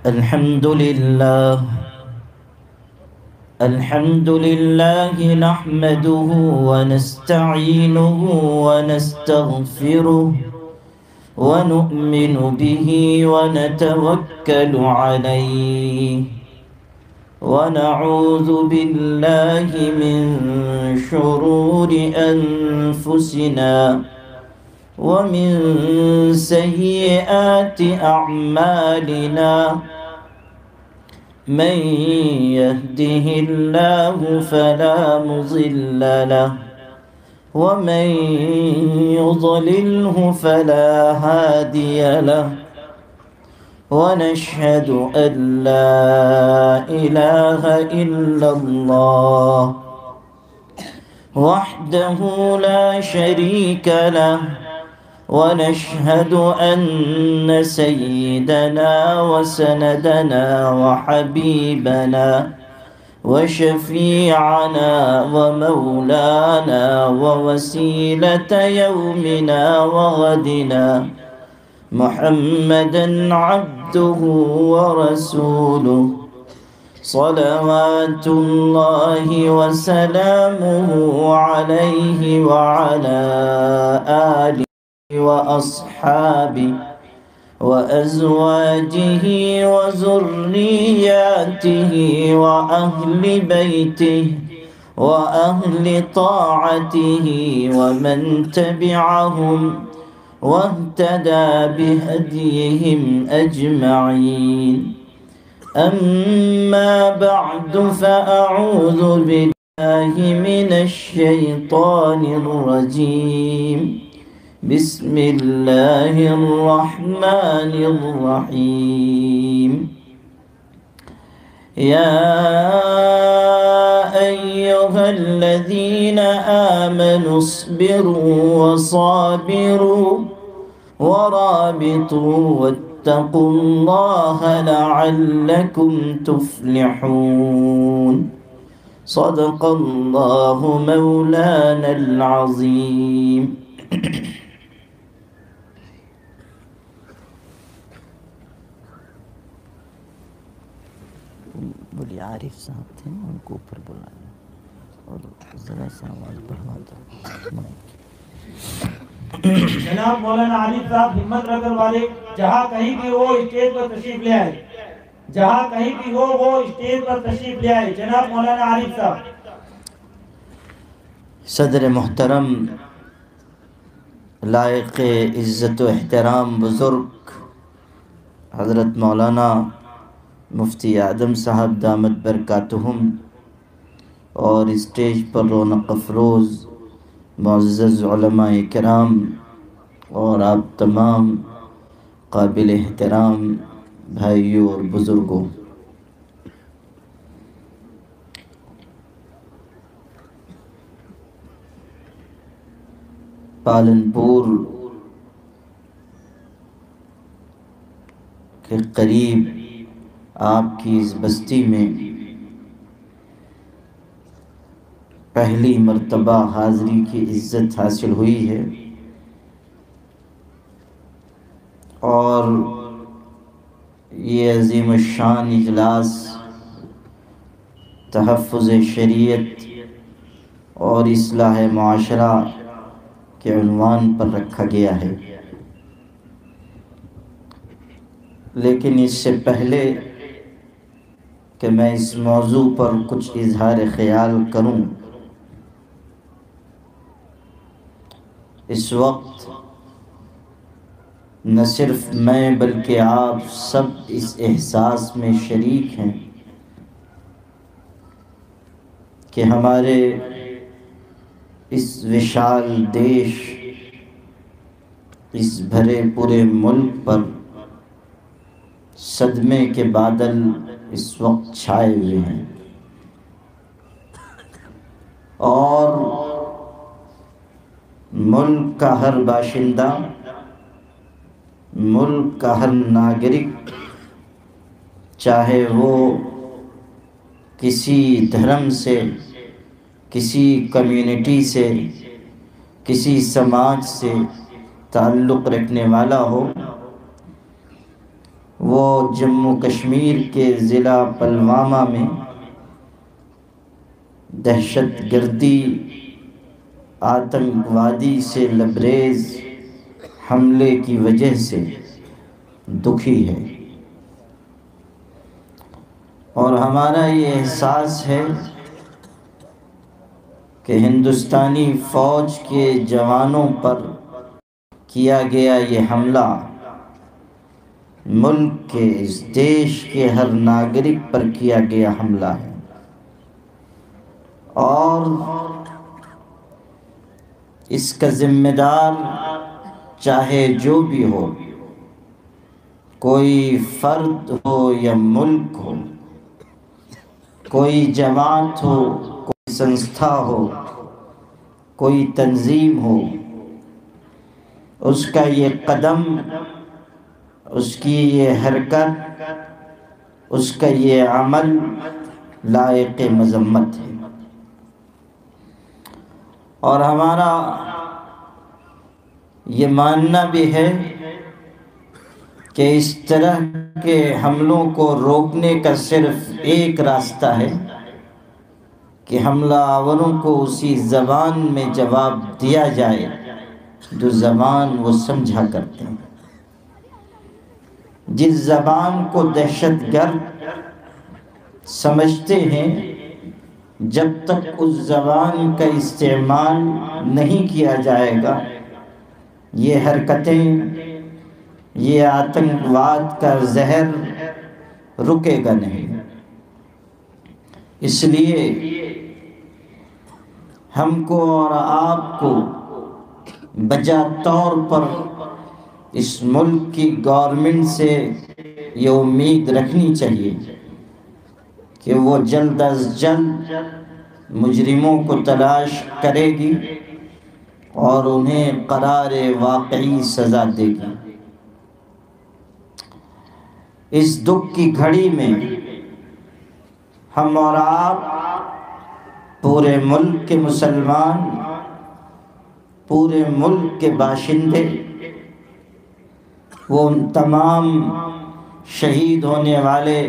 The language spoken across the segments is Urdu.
الحمد لله نحمده ونستعينه ونستغفره ونؤمن به ونتوكل عليه ونعوذ بالله من شرور أنفسنا ومن سيئات أعمالنا من يهده الله فلا مضل له ومن يضلله فلا هادي له ونشهد أن لا إله إلا الله وحده لا شريك له ونشهد أن سيدنا وسندنا وحبيبنا وشفيعنا ومولانا ووسيلة يومنا وغدنا محمدًا عبده ورسوله صلوات الله وسلامه عليه وعلى آله وأصحابه وأزواجه وذرياته وأهل بيته وأهل طاعته ومن تبعهم واهتدى بهديهم أجمعين أما بعد فأعوذ بالله من الشيطان الرجيم بسم الله الرحمن الرحيم يا أيها الذين آمنوا اصبروا وصابروا ورابطوا واتقوا الله لعلكم تفلحون صدق الله مولانا العظيم. بولی عارف صاحب تھے نا، ان کو اوپر بلایا اور ذرا سا آواز بڑھوا دو. جناب مولانا عارف صاحب ہمت رکھنے والے، جہاں کہیں بھی ہو اسٹیج پر تشریف لے آئے، جہاں کہیں بھی ہو وہ اسٹیج پر تشریف لے آئے. جناب مولانا عارف صاحب. صدر محترم، لائق عزت و احترام بزرگ حضرت مولانا مفتی اعظم صاحب دامت برکاتہم، اور اسٹیج پر رونق افروز معزز علماء کرام اور آپ تمام قابل احترام بھائیوں اور بزرگوں، پالنپور کے قریب آپ کی اس بستی میں پہلی مرتبہ حاضری کی عزت حاصل ہوئی ہے، اور یہ عظیم الشان اجلاس تحفظ شریعت اور اصلاح معاشرہ کے عنوان پر رکھا گیا ہے. لیکن اس سے پہلے کہ میں اس موضوع پر کچھ اظہار خیال کروں، اس وقت نہ صرف میں بلکہ آپ سب اس احساس میں شریک ہیں کہ ہمارے اس وشال دیش، اس بھرے پورے ملک پر صدمے کے بادل اس وقت چھائے ہوئے ہیں، اور ملک کا ہر باشندہ، ملک کا ہر ناگرک، چاہے وہ کسی دھرم سے، کسی کمیونٹی سے، کسی سماج سے تعلق رکھنے والا ہو، وہ جموں کشمیر کے ضلع پلوامہ میں دہشت گردی آتنکوادی سے لبریز حملے کی وجہ سے دکھی ہے، اور ہمارا یہ احساس ہے کہ ہندوستانی فوج کے جوانوں پر کیا گیا یہ حملہ ملک کے، اس دیش کے ہر ناگرک پر کیا گیا حملہ ہے، اور اس کا ذمہ دار چاہے جو بھی ہو، کوئی فرد ہو یا ملک ہو، کوئی جماعت ہو، کوئی سنستھا ہو، کوئی تنظیم ہو، اس کا یہ قدم، اس کی یہ حرکت، اس کا یہ عمل لائق مذمت ہے۔ اور ہمارا یہ ماننا بھی ہے کہ اس طرح کے حملوں کو روکنے کا صرف ایک راستہ ہے کہ حملہ آوروں کو اسی زبان میں جواب دیا جائے جو زبان وہ سمجھا کرتے ہیں۔ جس زبان کو دہشت گرد سمجھتے ہیں، جب تک اس زبان کا استعمال نہیں کیا جائے گا، یہ حرکتیں، یہ آتنکواد کا زہر رکے گا نہیں۔ اس لیے ہم کو اور آپ کو بجا طور پر اس ملک کی گورنمنٹ سے یہ امید رکھنی چاہیے کہ وہ جلد از جلد مجرموں کو تلاش کرے گی اور انہیں قرار واقعی سزا دے گی۔ اس دکھ کی گھڑی میں ہم اور آپ، پورے ملک کے مسلمان، پورے ملک کے باشندے، وہ ان تمام شہید ہونے والے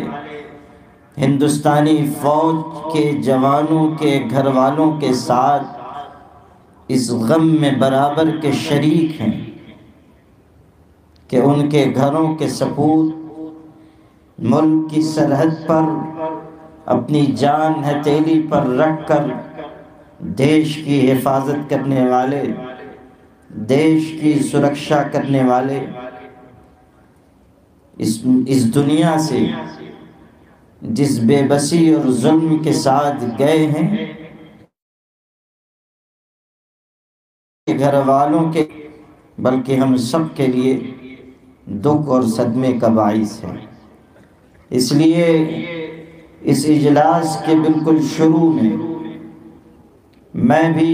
ہندوستانی فوج کے جوانوں کے گھر والوں کے ساتھ اس غم میں برابر کے شریک ہیں کہ ان کے گھروں کے سپوت ملک کی سرحد پر اپنی جان ہتھیلی پر رکھ کر دیش کی حفاظت کرنے والے، دیش کی سرکشا کرنے والے اس دنیا سے جس بے بسی اور ظلم کے ساتھ گئے ہیں، گھر والوں کے بلکہ ہم سب کے لیے دکھ اور صدمے کا باعث ہے۔ اس لیے اس اجلاس کے بالکل شروع میں بھی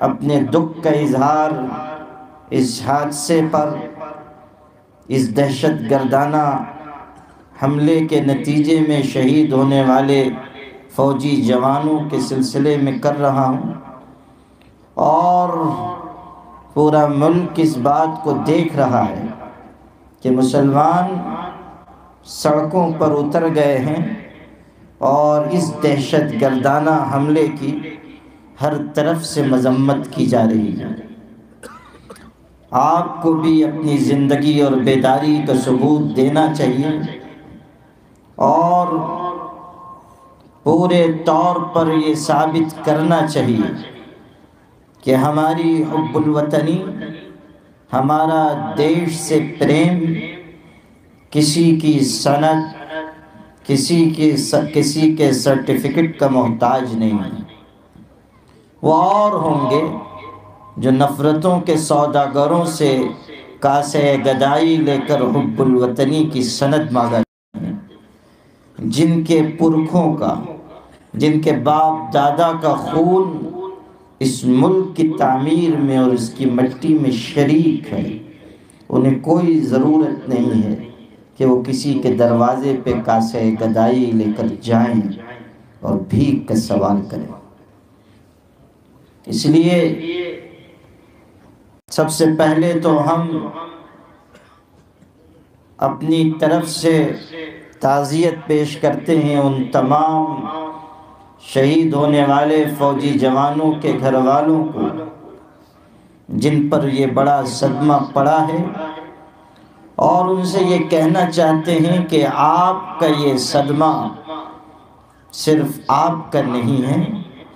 اپنے دکھ کا اظہار اس حادثے پر، اس دہشت گردانہ حملے کے نتیجے میں شہید ہونے والے فوجی جوانوں کے سلسلے میں کر رہا ہوں، اور پورا ملک اس بات کو دیکھ رہا ہے کہ مسلمان سڑکوں پر اتر گئے ہیں اور اس دہشت گردانہ حملے کی ہر طرف سے مذمت کی جا رہی ہے۔ آپ کو بھی اپنی زندگی اور بیداری کا ثبوت دینا چاہیے، اور پورے طور پر یہ ثابت کرنا چاہیے کہ ہماری حب الوطنی، ہمارا دیش سے پریم کسی کی سند، کسی کے سرٹیفکیٹ کا محتاج نہیں ہے۔ وہ اور ہوں گے جو نفرتوں کے سوداگروں سے کاسے گدائی لے کر حب الوطنی کی سند مانگا، جن کے پرکھوں کا، جن کے باپ دادا کا خون اس ملک کی تعمیر میں اور اس کی مٹی میں شریک ہے، انہیں کوئی ضرورت نہیں ہے کہ وہ کسی کے دروازے پہ کاسے گدائی لے کر جائیں اور بھیک کا سوال کریں۔ اس لیے سب سے پہلے تو ہم اپنی طرف سے تعزیت پیش کرتے ہیں ان تمام شہید ہونے والے فوجی جوانوں کے گھر والوں کو جن پر یہ بڑا صدمہ پڑا ہے، اور ان سے یہ کہنا چاہتے ہیں کہ آپ کا یہ صدمہ صرف آپ کا نہیں ہے،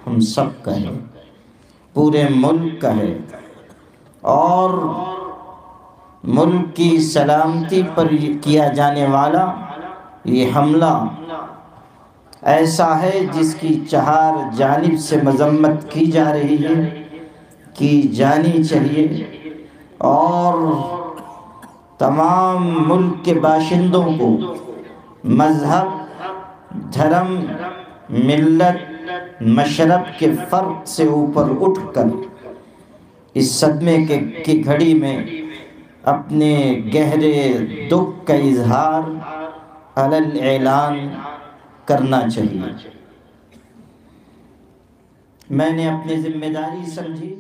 ہم سب کا ہے، پورے ملک کا ہے، اور ملک کی سلامتی پر کیا جانے والا یہ حملہ ایسا ہے جس کی چہار جانب سے مذمت کی جا رہی ہے، کی جانی چاہیے، اور تمام ملک کے باشندوں کو مذہب، دھرم، ملت، مشرب کے فرق سے اوپر اٹھ کر اس صدمے کی گھڑی میں اپنے گہرے دکھ کا اظہار علی اعلان کرنا چاہیے۔ میں نے اپنی ذمہ داری سمجھی